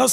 10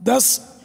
10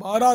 12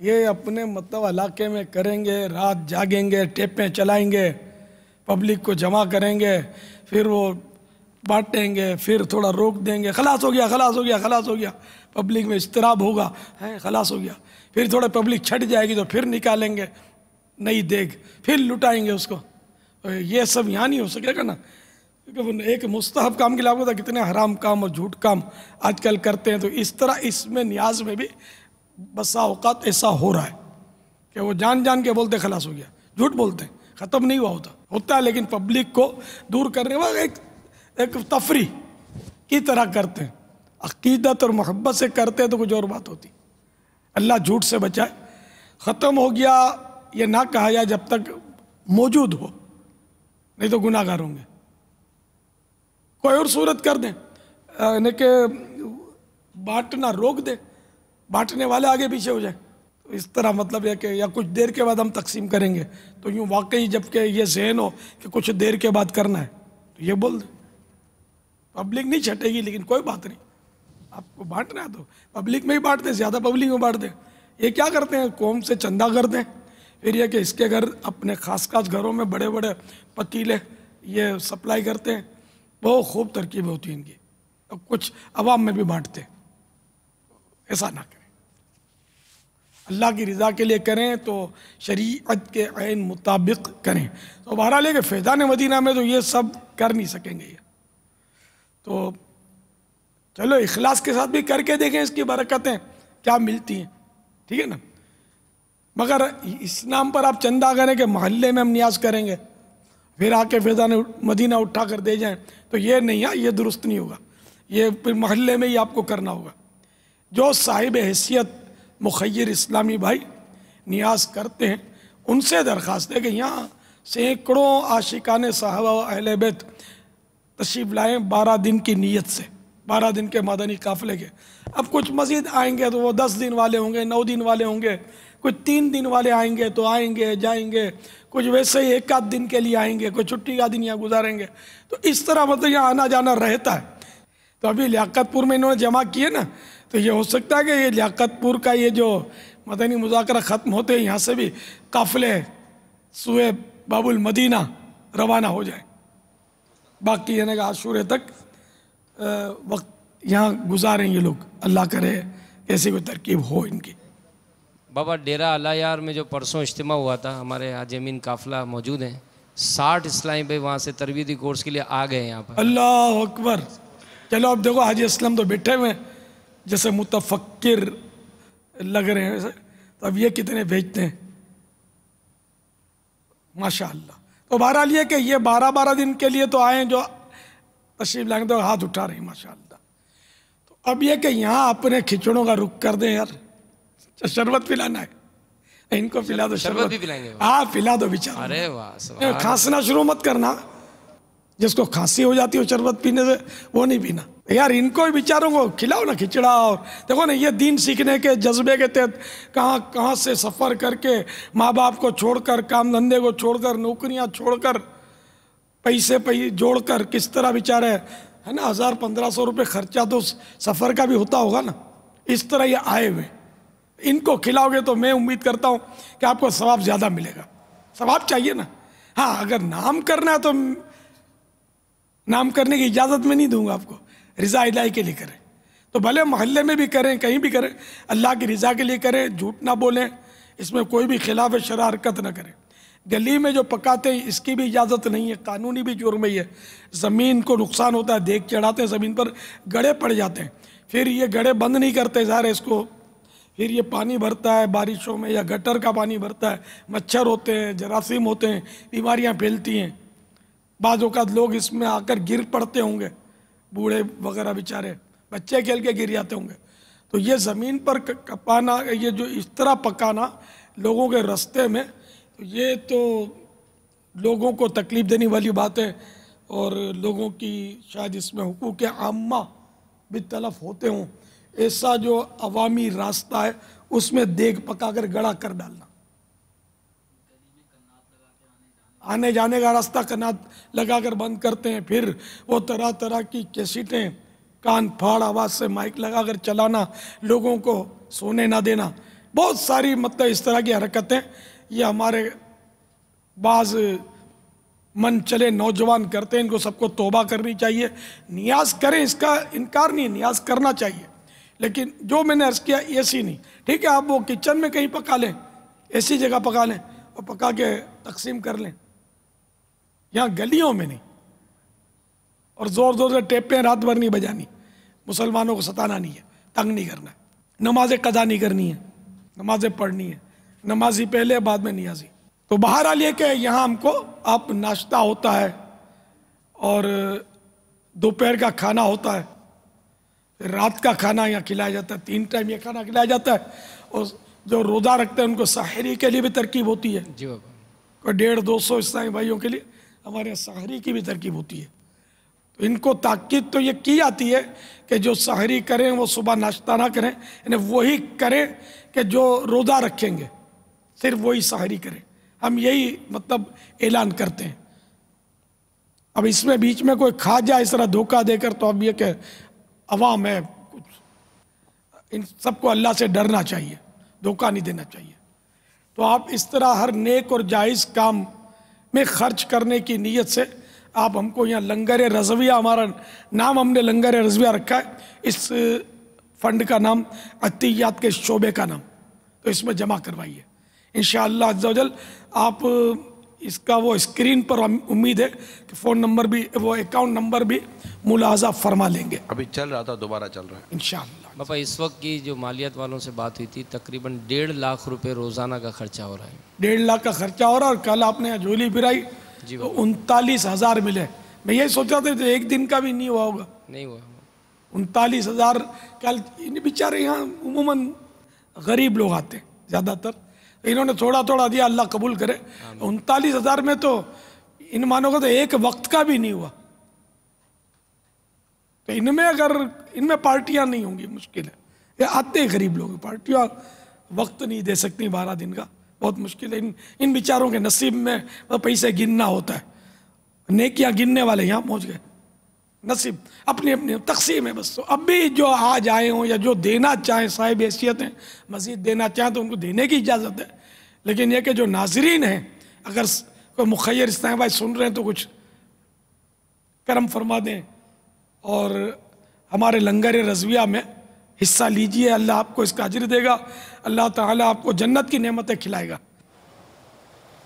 یہ اپنے مطلب علاقے میں کریں گے، رات جاگیں گے، ٹیپیں چلائیں گے، پبلک کو جمع کریں گے، پھر وہ بانٹیں گے، پھر تھوڑا روک دیں گے، خلاص ہو گیا خلاص ہو گیا خلاص ہو گیا، پبلک میں اضطراب ہوگا، خلاص ہو گیا، پھر تھوڑا پبلک چھٹ جائے گی تو پھر نکالیں گے نئی دیگ، پھر لٹائیں گے اس کو. یہ سب یہاں نہیں ہو سکے گا نا، کیونکہ ایک مستحب کام کے لیے آپ کو پتا کتنے حرام کام اور جھوٹ کام آج کل کرتے ہیں. تو اس طرح اس میں نیاز میں بھی بسا اوقات ایسا ہو رہا ہے کہ وہ جان جان کے بولتے خلاص ہو گیا، جھوٹ بولتے ہیں، ختم نہیں ہوا ہوتا ہے، لیکن پبلک کو دور کرنے والا ایک تفریح کی طرح کرتے ہیں. عقیدت اور محبت سے کرتے تو کچھ اور بات ہوتی. اللہ جھوٹ سے بچائے. ختم ہو گیا یہ نہ کہا جائے جب تک موجود ہو، نہیں تو گناہ گار ہوں گے. کوئی اور صورت کر دیں، یعنی کہ بانٹنا روک دیں، بانٹنے والے آگے پیچھے ہو جائیں. اس طرح مطلب ہے کہ یا کچھ دیر کے بعد ہم تقسیم کریں گے، تو یوں واقعی جب کہ یہ ذہن ہو کہ کچھ دیر کے بعد کرنا ہے تو یہ بول دیں. پبلک نہیں چھٹے گی لیکن کوئی بات نہیں، آپ کو بانٹنا ہے تو پبلک میں ہی بانٹ دیں، زیادہ پبلک میں بانٹ دیں. یہ کیا کرتے ہیں، قوم سے چندہ کر دیں، پھر یہ کہ اس کے گھر اپنے خاص گھروں میں بڑے بڑے پتیلے یہ سپلائی کرتے ہیں. بہت خوب ترکیبیں ہوتی ہیں ان کی، اور کچھ عوام میں بھی بانٹتے ہیں. ایسا نہ کریں، اللہ کی رضا کے لیے کریں تو شریعت کے عین مطابق کریں. تو بہرحال ہے کہ فیضان مدینہ میں تو یہ سب کر نہیں سکیں گے. تو چلو اخلاص کے ساتھ بھی کر کے دیکھیں اس کی برکتیں کیا ملتی ہیں، ٹھیک ہے نا. مگر اس نام پر آپ چندہ کریں کہ محلے میں ہم نیاز کریں گے پھر آ کے فیضان مدینہ اٹھا کر دے جائیں، تو یہ نہیں ہے، یہ درست نہیں ہوگا. یہ پھر محلے میں ہی آپ کو کرنا ہوگا. جو صاحب حیثیت مخیر اسلامی بھائی نیاز کرتے ہیں ان سے درخواست ہے کہ یہاں سینکڑوں عاشقان صحابہ و اہل بیت تشریف لائیں 12 دن کی نیت سے، 12 دن کے مدنی قافلے کے. اب کچھ مزید آئیں گے تو وہ 10 دن والے ہوں گے، 9 دن والے ہوں گے، کچھ 3 دن والے آئیں گے تو آئیں گے جائیں گے، کچھ ویسے ہی 1 آدھ دن کے لیے آئیں گے، کوئی چھٹی کا دن یہاں گزاریں گے. تو اس طرح مطلب یہاں آنا جانا رہتا ہے. تو ابھی لیاقت پور میں انہوں نے جمع کیے نا، تو یہ ہو سکتا ہے کہ یہ لیاقت پور کا یہ جو مدنی مذاکرہ ختم ہوتے ہیں یہاں سے بھی قافلے سوئے باب المدینہ روانہ ہو جائیں. باقی یعنی کہ عاشورے تک وقت یہاں گزاریں یہ لوگ. اللہ کرے ایسی کوئی ترکیب ہو ان کی. بابا ڈیرہ الایار میں جو پرسوں اجتماع ہوا تھا، ہمارے حاج امین قافلہ موجود ہیں، 60 اسلامی بھائی وہاں سے تربیتی کورس کے لیے آ گئے یہاں پر. اللہ اکبر. چلو اب دیکھو حاجی اسلم تو بیٹھے ہوئے جیسے متفکر لگ رہے ہیں، تو اب یہ کتنے بھیجتے ہیں ماشاءاللہ. تو بہرحال یہ کہ یہ 12 دن کے لیے تو آئیں، جو تشریف لائیں تو ہاتھ اٹھا رہے ہیں ماشاءاللہ. تو اب یہ کہ یہاں اپنے کھچڑوں کا رخ کر دیں یار. شربت پلانا ہے ان کو، پلا دو شربت بھی پلائیں گے. ہاں پلا دو بیچارہ. ارے واہ سبحان. کھانسنا شروع مت کرنا، جس کو کھانسی ہو جاتی ہے شربت پینے سے وہ نہیں پینا یار. ان کو بیچاروں کو کھلاؤ نا کھچڑا. اور دیکھو نا یہ دین سیکھنے کے جذبے کے تحت کہاں سے سفر کر کے ماں باپ کو چھوڑ کر، کام دھندے کو چھوڑ کر، نوکریاں چھوڑ کر، پیسے جوڑ کر، کس طرح بیچارے ہے نا 1000-1500 روپے خرچہ تو سفر کا بھی ہوتا ہوگا نا. اس طرح یہ آئے ہوئے، ان کو کھلاؤ گے تو میں امید کرتا ہوں کہ آپ کو ثواب زیادہ ملے گا. ثواب چاہیے نا. ہاں اگر نام کرنا ہے تو نام کرنے کی اجازت میں نہیں دوں گا آپ کو، رضا الہی کے لیے کریں. تو بھلے محلے میں بھی کریں، کہیں بھی کریں، اللہ کی رضا کے لیے کریں. جھوٹ نہ بولیں، اس میں کوئی بھی خلاف شرع حرکت نہ کریں. گلی میں جو پکاتے ہیں اس کی بھی اجازت نہیں ہے، قانونی بھی جرم ہے. زمین کو نقصان ہوتا ہے، دیگ چڑھاتے ہیں زمین پر، گڑھے پڑ جاتے ہیں. پھر یہ گڑھے بند نہیں کرتے ظاہر ہے اس کو، پھر یہ پانی بھرتا ہے بارشوں میں یا گٹر کا پانی بھرتا ہے، مچھر ہوتے ہیں، جراثیم ہوتے ہیں، بیماریاں پھیلتی ہیں. بعض اوقات لوگ اس میں آ کر گر پڑتے ہوں گے، بوڑھے وغیرہ بیچارے بچے کھیل کے گر جاتے ہوں گے. تو یہ زمین پر کپانا، یہ جو اس طرح پکانا لوگوں کے رستے میں، یہ تو لوگوں کو تکلیف دینے والی بات ہے. اور لوگوں کی شاید اس میں حقوق عامہ بھی تلف ہوتے ہوں. ایسا جو عوامی راستہ ہے اس میں دیگ پکا کر گڑا کر ڈالنا، آنے جانے کا راستہ کنات لگا کر بند کرتے ہیں. پھر وہ طرح طرح کی کیسٹیں کان پھاڑ آواز سے مائک لگا کر چلانا، لوگوں کو سونے نہ دینا. بہت ساری مطلب اس طرح کی حرکتیں یہ ہمارے بعض من چلے نوجوان کرتے ہیں. ان کو سب کو توبہ کرنی چاہیے. نیاز کریں، اس کا انکار نہیں، نیاز کرنا چاہیے، لیکن جو میں نے عرض کیا ایسی نہیں. ٹھیک ہے آپ وہ کچن میں کہیں پکا لیں، ایسی جگہ پکا لیں اور پکا کے تقسیم کر لیں، یہاں گلیوں میں نہیں. اور زور زور سے ٹیپیں رات بھر نہیں بجانی، مسلمانوں کو ستانا نہیں ہے، تنگ نہیں کرنا ہے. نمازیں قضا نہیں کرنی ہے، نمازیں پڑھنی ہے. نمازی پہلے بعد میں نیازی. تو بہرحال یہ کہ یہاں ہم کو آپ ناشتہ ہوتا ہے اور دوپہر کا کھانا ہوتا ہے، رات کا کھانا یہاں کھلایا جاتا ہے. 3 ٹائم یہ کھانا کھلایا جاتا ہے. اور جو روزہ رکھتے ہیں ان کو سحری کے لیے بھی ترکیب ہوتی ہے. جی بابا. کوئی 150-200 اسلامی بھائیوں کے لیے ہمارے یہاں سحری کی بھی ترکیب ہوتی ہے. تو ان کو تاکید تو یہ کی جاتی ہے کہ جو سحری کریں وہ صبح ناشتہ نہ کریں، یعنی وہی کریں کہ جو روزہ رکھیں گے، صرف وہی سحری کریں. ہم یہی مطلب اعلان کرتے ہیں. اب اس میں بیچ میں کوئی کھا جائے اس طرح دھوکہ دے کر، تو اب یہ کہ عوام ہے کچھ، ان سب کو اللہ سے ڈرنا چاہیے، دھوکہ نہیں دینا چاہیے. تو آپ اس طرح ہر نیک اور جائز کام میں خرچ کرنے کی نیت سے آپ ہم کو یہاں لنگر رضویہ، ہمارا نام ہم نے لنگر رضویہ رکھا ہے، اس فنڈ کا نام عطیات کے شعبے کا نام. تو اس میں جمع کروائیے انشاءاللہ عز و جل. آپ اس کا وہ اسکرین پر امید ہے کہ فون نمبر بھی، وہ اکاؤنٹ نمبر بھی ملاحظہ فرما لیں گے. ابھی چل رہا تھا، دوبارہ چل رہا ہے انشاءاللہ. باپا اس وقت کی جو مالیات والوں سے بات ہوئی تھی، تقریباً 1.5 لاکھ روپے روزانہ کا خرچہ ہو رہا ہے. 1.5 لاکھ کا خرچہ ہو رہا ہے. اور کل آپ نے جھولی پھرائی جی تو 39,000 ملے. میں یہی سوچا تھا کہ ایک دن کا بھی نہیں ہوا ہوگا. نہیں ہوا. 39,000 کل. ان بیچارے یہاں عموماً غریب لوگ آتے ہیں زیادہ تر، انہوں نے تھوڑا تھوڑا دیا، اللہ قبول کرے. 39,000 میں تو ان مانو کا تو ایک وقت کا بھی نہیں ہوا. تو ان میں اگر ان میں پارٹیاں نہیں ہوں گی مشکل ہے. یہ آتے غریب لوگ، پارٹیاں وقت نہیں دے سکتی 12 دن کا، بہت مشکل ہے. ان بیچاروں کے نصیب میں پیسے گننا ہوتا ہے. نیکیاں گننے والے یہاں پہنچ گئے. نصیب اپنی اپنی تقسیم ہے بس. تو اب بھی جو آج آئے ہوں یا جو دینا چاہیں، صاحب حیثیت ہیں، مزید دینا چاہیں تو ان کو دینے کی اجازت ہے. لیکن یہ کہ جو ناظرین ہیں، اگر کوئی مخیر اسلام بھائی سن رہے ہیں تو کچھ کرم فرما دیں اور ہمارے لنگر رضویہ میں حصہ لیجئے. اللہ آپ کو اس کا اجر دے گا. اللہ تعالیٰ آپ کو جنت کی نعمتیں کھلائے گا.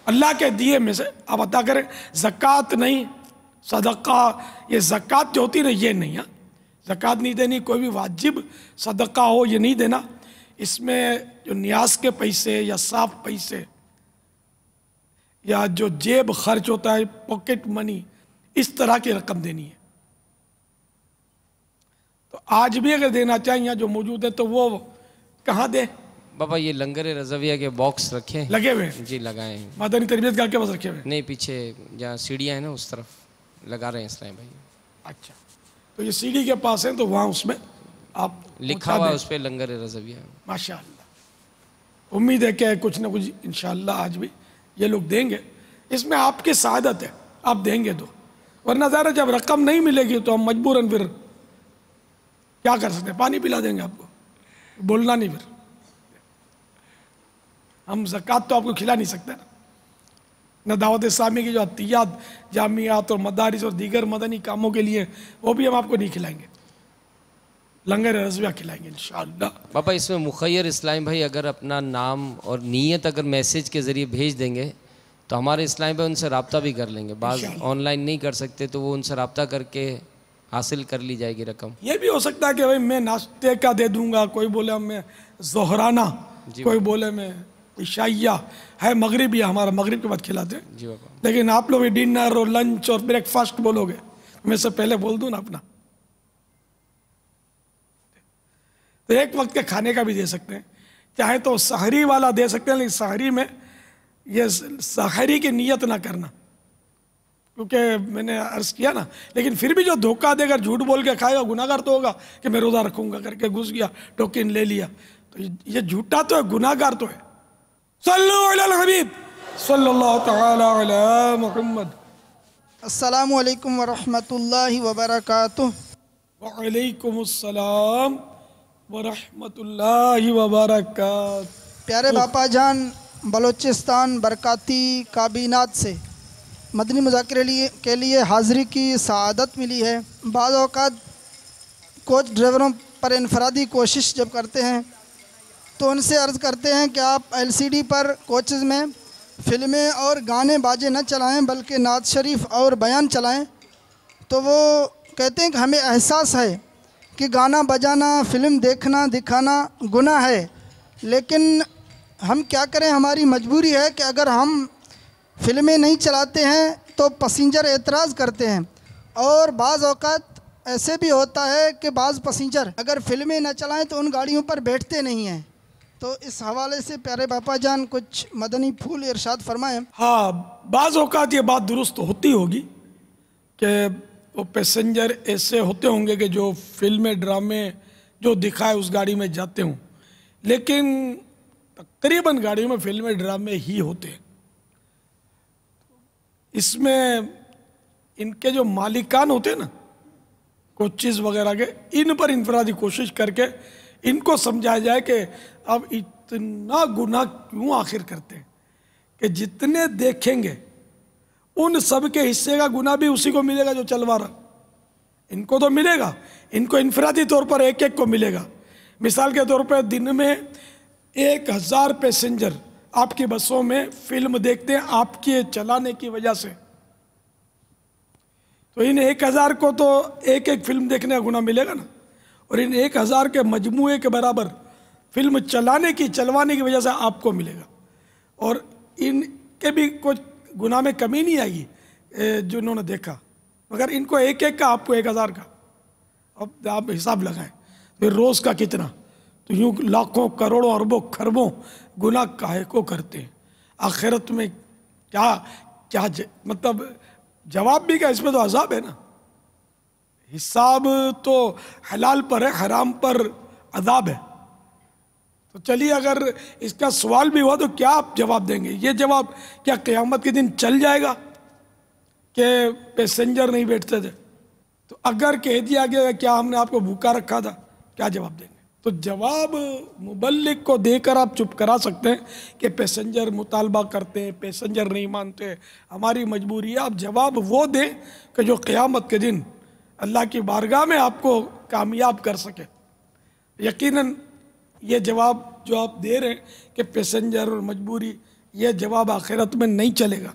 اللہ کے دیے میں سے آپ عطا کریں. زکوٰۃ نہیں، صدقہ، یہ زکوٰۃ جو ہوتی ہے نا، یہ نہیں. زکوٰۃ نہیں دینی، کوئی بھی واجب صدقہ ہو یہ نہیں دینا. اس میں جو نیاز کے پیسے یا صاف پیسے یا جو جیب خرچ ہوتا ہے، پاکٹ منی، اس طرح کی رقم دینی ہے. تو آج بھی اگر دینا چاہیں یہاں جو موجود ہے تو وہ کہاں دیں؟ بابا یہ لنگر رضویہ کے باکس رکھے ہیں. لگے ہوئے ہیں؟ جی لگائے ہیں. مدنی تربیت گاہ کے پاس رکھے ہوئے ہیں؟ نہیں، پیچھے جہاں سیڑھیاں ہیں نا اس طرف لگا رہے ہیں اسلام بھائی. اچھا، تو یہ سیڑھی کے پاس ہیں تو وہاں اس میں آپ لکھا ہوا ہے اس پہ لنگر رضویہ. ماشاءاللہ. امید ہے کہ کچھ نہ کچھ انشاءاللہ آج بھی یہ لوگ دیں گے. اس میں آپ کی سعادت ہے، آپ دیں گے تو. ورنہ ظاہر ہے جب رقم نہیں ملے گی تو ہم مجبوراً پھر کیا کر سکتے ہیں؟ پانی پلا دیں گے آپ کو، بولنا نہیں. پھر ہم زکوٰۃ تو آپ کو کھلا نہیں سکتے نہ دعوت اسلامی کی جو عطیات جامعات اور مدارس اور دیگر مدنی کاموں کے لیے وہ بھی ہم آپ کو نہیں کھلائیں گے. لنگر رضویہ کھلائیں گے انشاءاللہ. پاپا اس میں مخیر اسلام بھائی اگر اپنا نام اور نیت اگر میسیج کے ذریعے بھیج دیں گے تو ہمارے اسلام بھائی ان سے رابطہ بھی کر لیں گے. بعض آن لائن نہیں کر سکتے تو وہ ان سے رابطہ کر کے حاصل کر لی جائے گی رقم. یہ بھی ہو سکتا ہے کہ بھائی میں ناشتے کا دے دوں گا، کوئی بولے میں ظہرانہ، کوئی بولے میں عشائیہ ہے، مغربی ہے، ہمارا مغرب کے بعد کھلاتے ہیں. جی بابا. لیکن آپ لوگ ڈنر اور لنچ اور بریک فاسٹ بولو گے، میں سے پہلے بول دوں نا اپنا. تو ایک وقت کے کھانے کا بھی دے سکتے ہیں، چاہے تو سحری والا دے سکتے ہیں. لیکن سحری میں یہ سحری کی نیت نہ کرنا، کیونکہ میں نے عرض کیا نا. لیکن پھر بھی جو دھوکہ دے کر جھوٹ بول کے کھائے گا گناہگار تو ہوگا کہ میں روزہ رکھوں گا کر کے گھس گیا، ٹوکن لے لیا. تو یہ جھوٹا تو ہے، گناہگار تو ہے. صلو علی الحبیب صلی اللہ تعالی علی محمد. السلام علیکم ورحمۃ اللہ وبرکاتہ. وعلیکم السلام ورحمۃ اللہ وبرکاتہ. پیارے باپا جان بلوچستان برکاتی کابینات سے مدنی مذاکرے کے لیے حاضری کی سعادت ملی ہے۔ بعض اوقات کوچ ڈرائیوروں پر انفرادی کوشش جب کرتے ہیں تو ان سے عرض کرتے ہیں کہ آپ LCD پر کوچز میں فلمیں اور گانے باجے نہ چلائیں بلکہ نعت شریف اور بیان چلائیں، تو وہ کہتے ہیں کہ ہمیں احساس ہے کہ گانا بجانا، فلم دیکھنا دکھانا گناہ ہے، لیکن ہم کیا کریں، ہماری مجبوری ہے کہ اگر ہم فلمیں نہیں چلاتے ہیں تو پسنجر اعتراض کرتے ہیں، اور بعض اوقات ایسے بھی ہوتا ہے کہ بعض پسنجر اگر فلمیں نہ چلائیں تو ان گاڑیوں پر بیٹھتے نہیں ہیں۔ تو اس حوالے سے پیارے باپا جان کچھ مدنی پھول ارشاد فرمائیں۔ ہاں، بعض اوقات یہ بات درست ہوتی ہوگی کہ وہ پیسنجر ایسے ہوتے ہوں گے کہ جو فلمیں ڈرامے جو دکھائے اس گاڑی میں جاتے ہوں، لیکن تقریباً گاڑیوں میں فلمیں ڈرامے ہی ہوتے ہیں۔ اس میں ان کے جو مالکان ہوتے ہیں نا کوچز وغیرہ کے، ان پر انفرادی کوشش کر کے ان کو سمجھایا جائے کہ اب اتنا گناہ کیوں آخر کرتے ہیں کہ جتنے دیکھیں گے ان سب کے حصے کا گناہ بھی اسی کو ملے گا جو چلوا رہا، ان کو تو ملے گا، ان کو انفرادی طور پر ایک ایک کو ملے گا۔ مثال کے طور پر دن میں 1000 پیسنجر آپ کی بسوں میں فلم دیکھتے ہیں آپ کے چلانے کی وجہ سے، تو ان 1000 کو تو ایک ایک فلم دیکھنے کا گناہ ملے گا نا، اور ان 1000 کے مجموعے کے برابر فلم چلوانے کی وجہ سے آپ کو ملے گا، اور ان کے بھی کچھ گناہ میں کمی نہیں آئے گی جو انہوں نے دیکھا، مگر ان کو ایک ایک کا، آپ کو 1000 کا، اب آپ حساب لگائیں پھر روز کا کتنا، تو یوں لاکھوں کروڑوں اربوں خربوں گناہ کاہے کو کرتے ہیں۔ آخرت میں کیا مطلب جواب بھی کیا، اس میں تو عذاب ہے نا، حساب تو حلال پر ہے، حرام پر عذاب ہے۔ تو چلیے اگر اس کا سوال بھی ہوا تو کیا آپ جواب دیں گے؟ یہ جواب کیا قیامت کے دن چل جائے گا کہ پیسنجر نہیں بیٹھتے تھے؟ تو اگر کہہ دیا گیا کیا ہم نے آپ کو بھوکا رکھا تھا، کیا جواب دیں گے؟ تو جواب مبلغ کو دے کر آپ چپ کرا سکتے ہیں کہ پیسنجر مطالبہ کرتے ہیں، پیسنجر نہیں مانتے، ہماری مجبوری ہے۔ آپ جواب وہ دیں کہ جو قیامت کے دن اللہ کی بارگاہ میں آپ کو کامیاب کر سکے۔ یقیناً یہ جواب جو آپ دے رہے ہیں کہ پیسنجر اور مجبوری، یہ جواب آخرت میں نہیں چلے گا،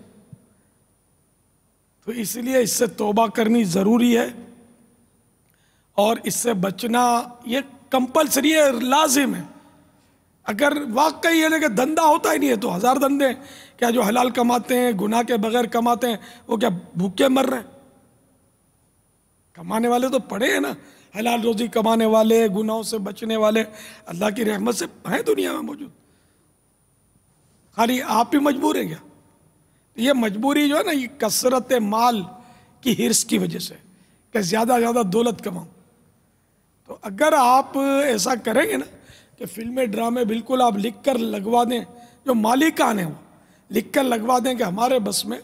تو اس لیے اس سے توبہ کرنی ضروری ہے، اور اس سے بچنا یہ کمپلسری ہے، لازم ہے۔ اگر واقعی یہ کہ دھندا ہوتا ہی نہیں ہے تو 1000 دھندے ہیں کیا جو حلال کماتے ہیں، گناہ کے بغیر کماتے ہیں، وہ کیا بھوکے مر رہے ہیں؟ کمانے والے تو پڑے ہیں نا، حلال روزی کمانے والے، گناہوں سے بچنے والے، اللہ کی رحمت سے ہیں دنیا میں موجود، خالی آپ ہی مجبور ہیں کیا؟ یہ مجبوری جو ہے نا، یہ کثرت مال کی حرص کی وجہ سے کہ زیادہ زیادہ دولت کماؤں۔ تو اگر آپ ایسا کریں گے نا کہ فلمیں ڈرامے بالکل آپ لکھ کر لگوا دیں، جو مالکان ہیں وہ لکھ کر لگوا دیں کہ ہمارے بس میں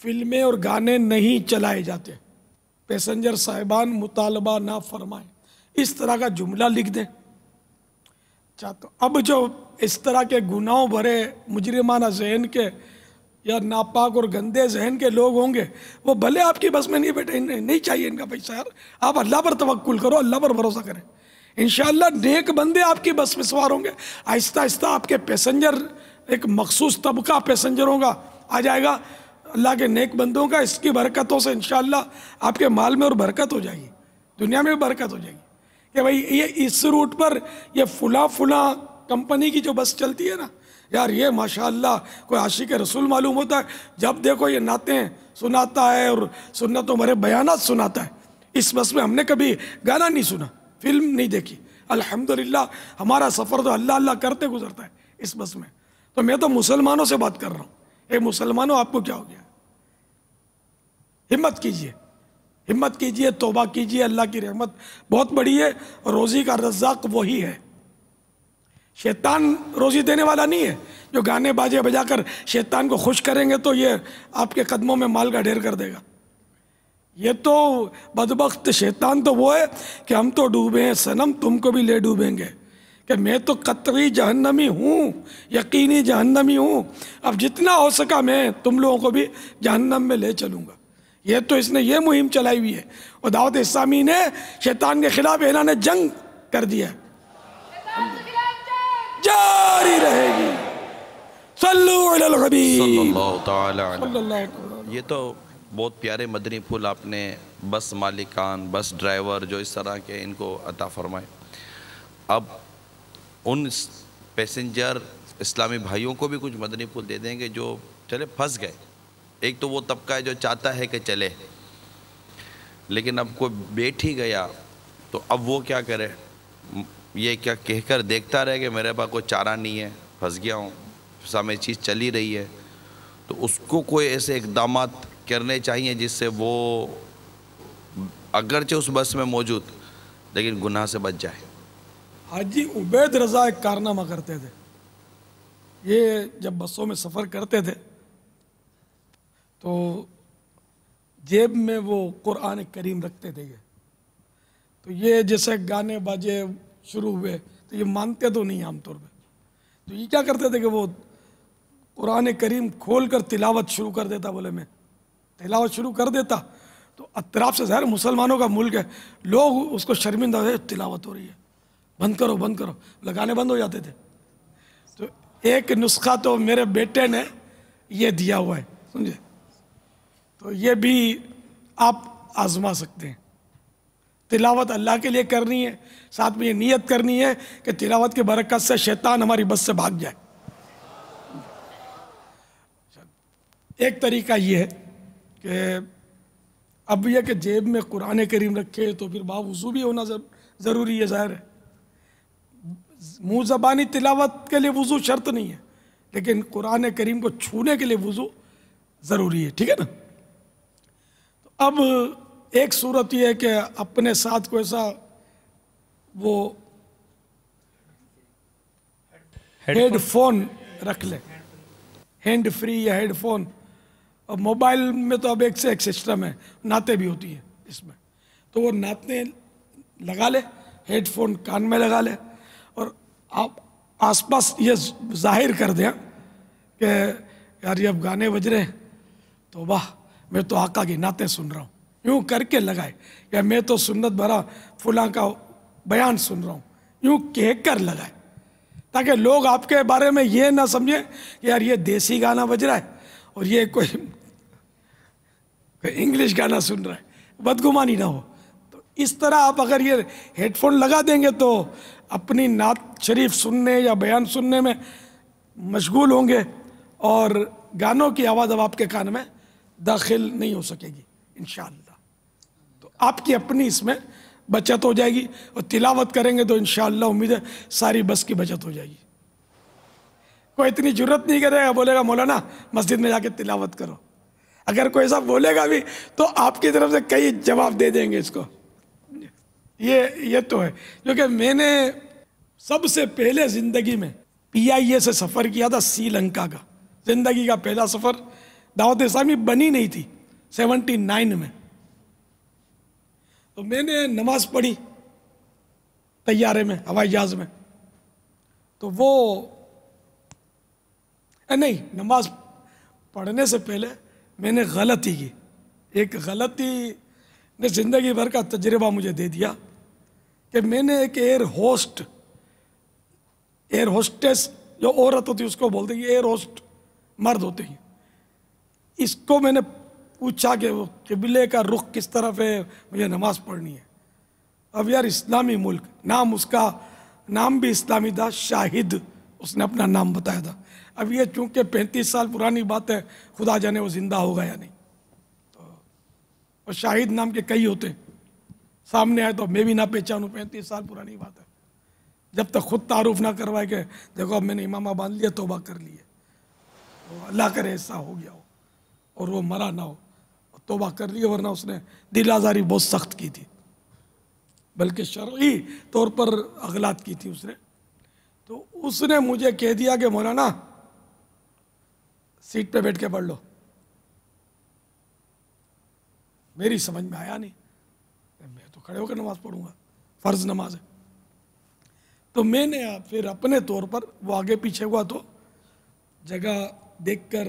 فلمیں اور گانے نہیں چلائے جاتے، پیسنجر صاحبان مطالبہ نہ فرمائیں، اس طرح کا جملہ لکھ دیں۔ تو اب جو اس طرح کے گناہوں بھرے مجرمانہ ذہن کے یا ناپاک اور گندے ذہن کے لوگ ہوں گے، وہ بھلے آپ کی بس میں نہیں بیٹھے، نہیں چاہیے ان کا پیسہ، یار آپ اللہ پر توکل کرو، اللہ پر بھروسہ کریں، انشاءاللہ نیک بندے آپ کی بس میں سوار ہوں گے، آہستہ آہستہ آپ کے پیسنجر، ایک مخصوص طبقہ پیسنجروں کا آ جائے گا، اللہ کے نیک بندوں کا، اس کی برکتوں سے انشاءاللہ آپ کے مال میں اور برکت ہو جائے گی، دنیا میں بھی برکت ہو جائے گی کہ بھائی یہ اس روٹ پر یہ فلاں کمپنی کی جو بس چلتی ہے نا، یار یہ ماشاءاللہ کوئی عاشق رسول معلوم ہوتا ہے، جب دیکھو یہ نعتیں سناتا ہے اور سنتوں بھرے بیانات سناتا ہے۔ اس بس میں ہم نے کبھی گانا نہیں سنا، فلم نہیں دیکھی، الحمدللہ ہمارا سفر تو اللہ اللہ کرتے گزرتا ہے اس بس میں۔ تو میں تو مسلمانوں سے بات کر رہا ہوں، اے مسلمانوں آپ کو کیا ہو گیا؟ ہمت کیجئے، ہمت کیجئے، توبہ کیجئے، اللہ کی رحمت بہت بڑی ہے، اور روزی کا رزاق وہی ہے، شیطان روزی دینے والا نہیں ہے۔ جو گانے باجے بجا کر شیطان کو خوش کریں گے تو یہ آپ کے قدموں میں مال کا ڈھیر کر دے گا۔ یہ تو بدبخت شیطان تو وہ ہے کہ ہم تو ڈوبے ہیں صنم، تم کو بھی لے ڈوبیں گے، کہ میں تو قطعی جہنمی ہوں، یقینی جہنمی ہوں، اب جتنا ہو سکا میں تم لوگوں کو بھی جہنم میں لے چلوں گا۔ یہ تو اس نے یہ مہم چلائی ہوئی ہے، اور دعوت اسلامی نے شیطان کے خلاف اعلان جنگ کر دیا ہے، جاری رہے گی۔ صلو علی الحبیب صلی اللہ تعالی صلی اللہ علیہ۔ تعالی۔ یہ تو بہت پیارے مدنی پھول آپ نے بس مالکان، بس ڈرائیور جو اس طرح کے ان کو عطا فرمائے۔ اب ان پیسنجر اسلامی بھائیوں کو بھی کچھ مدنی پھول دے دیں گے جو چلے پھنس گئے۔ ایک تو وہ طبقہ ہے جو چاہتا ہے کہ چلے، لیکن اب کوئی بیٹھ ہی گیا تو اب وہ کیا کرے؟ یہ کیا کہہ کر دیکھتا رہے کہ میرے پاس کوئی چارہ نہیں ہے، پھنس گیا ہوں، سامنے چیز چلی رہی ہے، تو اس کو کوئی ایسے اقدامات کرنے چاہیے جس سے وہ اگرچہ اس بس میں موجود لیکن گناہ سے بچ جائے۔ حاجی عبید رضا ایک کارنامہ کرتے تھے، یہ جب بسوں میں سفر کرتے تھے تو جیب میں وہ قرآن کریم رکھتے تھے، تو یہ جیسے گانے باجے شروع ہوئے تو یہ مانتے تو نہیں عام طور پہ، تو یہ کیا کرتے تھے کہ وہ قرآن کریم کھول کر تلاوت شروع کر دیتا، بولے میں تلاوت شروع کر دیتا تو اطراف سے ظاہر مسلمانوں کا ملک ہے، لوگ اس کو شرمندہ ہوئے، تلاوت ہو رہی ہے، بند کرو بند کرو، لگانے بند ہو جاتے تھے۔ تو ایک نسخہ تو میرے بیٹے نے یہ دیا ہوا ہے، سمجھے، تو یہ بھی آپ آزما سکتے ہیں۔ تلاوت اللہ کے لیے کرنی ہے، ساتھ میں یہ نیت کرنی ہے کہ تلاوت کی برکت سے شیطان ہماری بس سے بھاگ جائے۔ ایک طریقہ یہ ہے کہ اب یہ کہ جیب میں قرآن کریم رکھے تو پھر باوضو بھی ہونا ضروری ہے، ظاہر ہے، منہ زبانی تلاوت کے لیے وضو شرط نہیں ہے، لیکن قرآن کریم کو چھونے کے لیے وضو ضروری ہے، ٹھیک ہے نا۔ تو اب ایک صورت یہ ہے کہ اپنے ساتھ کو ایسا وہ ہیڈ فون رکھ لے، ہینڈ فری یا ہیڈ فون، اور موبائل میں تو اب ایک سے ایک سسٹم ہے، نعتیں بھی ہوتی ہیں اس میں، تو وہ نعتیں لگا لے، ہیڈ فون کان میں لگا لے، اور آپ آس پاس یہ ظاہر کر دیں کہ یار یہ اب گانے بج رہے ہیں تو واہ میں تو آقا کی نعتیں سن رہا ہوں، یوں کر کے لگائے، یا میں تو سنت بھرا فلاں کا بیان سن رہا ہوں، یوں کہہ کر لگائے، تاکہ لوگ آپ کے بارے میں یہ نہ سمجھیں کہ یار یہ دیسی گانا بج رہا ہے اور یہ کوئی انگلش گانا سن رہا ہے، بدگمانی نہ ہو۔ تو اس طرح آپ اگر یہ ہیڈ فون لگا دیں گے تو اپنی نعت شریف سننے یا بیان سننے میں مشغول ہوں گے، اور گانوں کی آواز اب آپ کے کان میں داخل نہیں ہو سکے گی انشاءاللہ۔ تو آپ کی اپنی اس میں بچت ہو جائے گی، اور تلاوت کریں گے تو انشاءاللہ امید ہے ساری بس کی بچت ہو جائے گی۔ کوئی اتنی جرت نہیں کرے گا، بولے گا مولانا مسجد میں جا کے تلاوت کرو، اگر کوئی ایسا بولے گا بھی تو آپ کی طرف سے کئی جواب دے دیں گے اس کو۔ یہ تو ہے، کیونکہ میں نے سب سے پہلے زندگی میں PIA سے سفر کیا تھا سری لنکا کا، زندگی کا پہلا سفر، دعوت اسلامی بنی نہیں تھی 79 میں، تو میں نے نماز پڑھی طیارے میں، ہوائی جہاز میں، تو وہ نہیں، نماز پڑھنے سے پہلے میں نے غلطی کی، ایک غلطی نے زندگی بھر کا تجربہ مجھے دے دیا کہ میں نے ایک ایئر ہوسٹس جو عورت ہوتی ہے اس کو بولتے ہیں، ایئر ہوسٹ مرد ہوتے ہیں، اس کو میں نے پوچھا کہ وہ قبلے کا رخ کس طرف ہے، مجھے نماز پڑھنی ہے۔ اب یار اسلامی ملک، نام اس کا نام بھی اسلامی تھا، شاہد اس نے اپنا نام بتایا تھا۔ اب یہ چونکہ 35 سال پرانی بات ہے، خدا جانے وہ زندہ ہوگا یا نہیں، تو اور شاہد نام کے کئی ہوتے ہیں، سامنے آئے تو میں بھی نہ پہچانوں، 35 سال پرانی بات ہے، جب تک خود تعارف نہ کروائے کہ دیکھو اب میں نے امامہ باندھ لیا، توبہ کر لی ہے، تو اللہ کرے ایسا ہو گیا ہو اور وہ مرا نہ ہو، توبہ کر لی، ورنہ اس نے دل آزاری بہت سخت کی تھی، بلکہ شرعی طور پر اغلاط کی تھی اس نے۔ تو اس نے مجھے کہہ دیا کہ مولانا سیٹ پہ بیٹھ کے پڑھ لو، میری سمجھ میں آیا نہیں، میں تو کھڑے ہو کر نماز پڑھوں گا، فرض نماز ہے۔ تو میں نے پھر اپنے طور پر وہ آگے پیچھے ہوا تو جگہ دیکھ کر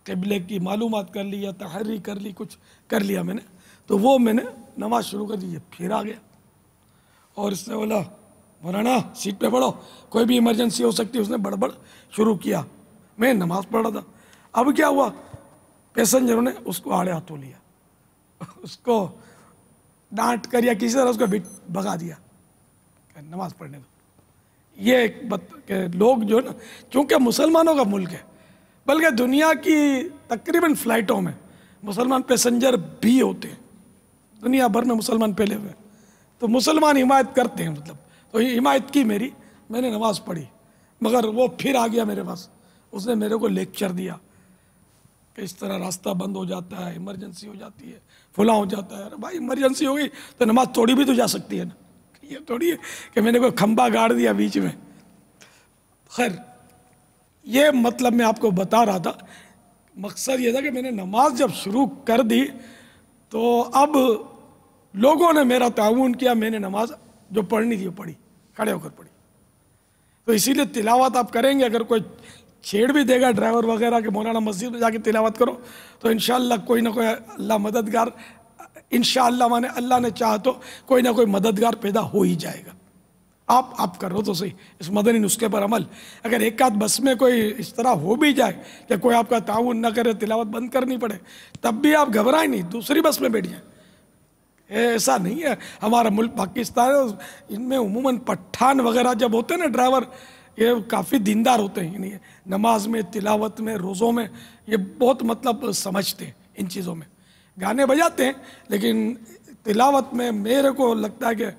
قبلے کی معلومات کر لی یا تحری کر لی، کچھ کر لیا میں نے، تو وہ میں نے نماز شروع کر دی، پھر آ گیا اور اس نے بولا مولانا سیٹ پہ پڑھو، کوئی بھی ایمرجنسی ہو سکتی ہے، اس نے بڑبڑ شروع کیا، میں نماز پڑھ رہا تھا۔ اب کیا ہوا، پیسنجروں نے اس کو آڑے ہاتھوں لیا، اس کو ڈانٹ کر یا کسی طرح اس کو بھگا دیا کہ نماز پڑھنے دو۔ یہ ایک کہ لوگ جو ہے نا، چونکہ مسلمانوں کا ملک ہے، بلکہ دنیا کی تقریباً فلائٹوں میں مسلمان پیسنجر بھی ہوتے ہیں، دنیا بھر میں مسلمان پھیلے ہوئے ہیں، تو مسلمان حمایت کرتے ہیں، مطلب تو یہ حمایت کی میری، میں نے نماز پڑھی، مگر وہ پھر آ گیا میرے پاس، اس نے میرے کو لیکچر دیا کہ اس طرح راستہ بند ہو جاتا ہے، ایمرجنسی ہو جاتی ہے، فلاں ہو جاتا ہے۔ ارے بھائی ایمرجنسی ہو گئی تو نماز توڑی بھی تو جا سکتی ہے نا، یہ تھوڑی ہے کہ میں نے کوئی کھمبا گاڑ دیا بیچ میں۔ خیر یہ مطلب میں آپ کو بتا رہا تھا، مقصد یہ تھا کہ میں نے نماز جب شروع کر دی تو اب لوگوں نے میرا تعاون کیا، میں نے نماز جو پڑھنی تھی وہ پڑھی، کھڑے ہو کر پڑھی۔ تو اسی لیے تلاوت آپ کریں گے، اگر کوئی چھیڑ بھی دے گا ڈرائیور وغیرہ کہ مولانا مسجد میں جا کے تلاوت کرو، تو انشاءاللہ کوئی نہ کوئی اللہ مددگار، انشاءاللہ مانے اللہ نے چاہا تو کوئی نہ کوئی مددگار پیدا ہو ہی جائے گا۔ آپ کرو تو صحیح اس مدنی نسخے پر عمل۔ اگر ایک آدھ بس میں کوئی اس طرح ہو بھی جائے کہ کوئی آپ کا تعاون نہ کرے، تلاوت بند کرنی پڑے، تب بھی آپ گھبرائیں نہیں، دوسری بس میں بیٹھ جائیں۔ ایسا نہیں ہے، ہمارا ملک پاکستان ہے، ان میں عموماً پٹھان وغیرہ جب ہوتے ہیں نا ڈرائیور، یہ کافی دیندار ہوتے ہیں، یعنی نماز میں، تلاوت میں، روزوں میں یہ بہت مطلب سمجھتے ہیں ان چیزوں میں، گانے بجاتے ہیں، لیکن تلاوت میں میرے کو لگتا ہے کہ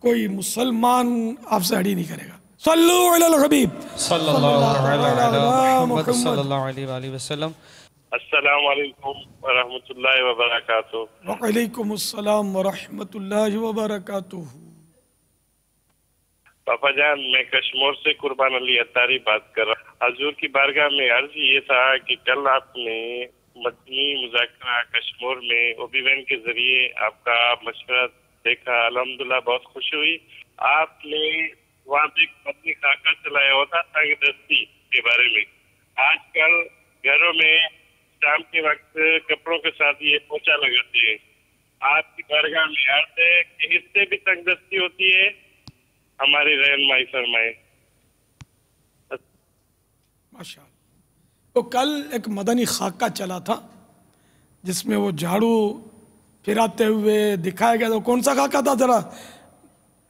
کوئی مسلمان آپ سے اڑی نہیں کرے گا۔ صلو علی الحبیب صلی اللہ علیہ محمد صلی اللہ علیہ وآلہ وسلم۔ السلام علیکم ورحمۃ اللہ وبرکاتہ۔ وعلیکم السلام ورحمۃ اللہ وبرکاتہ۔ پاپا جان، میں کشمور سے قربان علی اتاری بات کر رہا ہوں۔ حضور کی بارگاہ میں عرض یہ تھا کہ کل آپ نے مدنی مذاکرہ کشمور میں اوبی وین کے ذریعے آپ کا مشورہ دیکھا، الحمدللہ بہت خوشی ہوئی۔ آپ نے وہاں پہ مدنی خاکہ چلایا ہوا تھا تنگ دستی کے بارے میں۔ آج کل گھروں میں شام کے وقت کپڑوں کے ساتھ یہ پوچھا لگاتے ہیں، آپ کی بارگاہ میں عرض ہے کہ اس سے بھی تنگ دستی ہوتی ہے، ہماری رہنمائی فرمائے۔ ماشاءاللہ۔ تو کل ایک مدنی خاکہ چلا تھا جس میں وہ جھاڑو پھراتے ہوئے دکھایا گیا، تو کون سا خاکہ تھا ذرا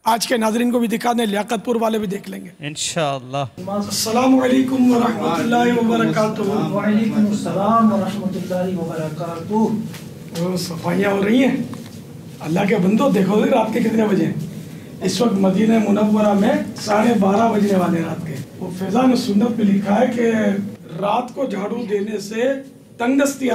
آج کے ناظرین کو بھی دکھا دیں، لیاقت پور والے بھی دیکھ لیں گے انشاءاللہ۔ السلام علیکم ورحمۃ اللہ وبرکاتہ۔ وعلیکم السلام ورحمۃ اللہ وبرکاتہ۔ وہ صفائیاں ہو رہی ہیں، اللہ کے بندو دیکھو رات کے کتنے بجے ہیں؟ اس وقت مدینہ منورہ میں 12:30 بجنے والے رات کے۔ وہ فیضان سنت میں لکھا ہے کہ رات کو جھاڑو دینے سے تنگ دستی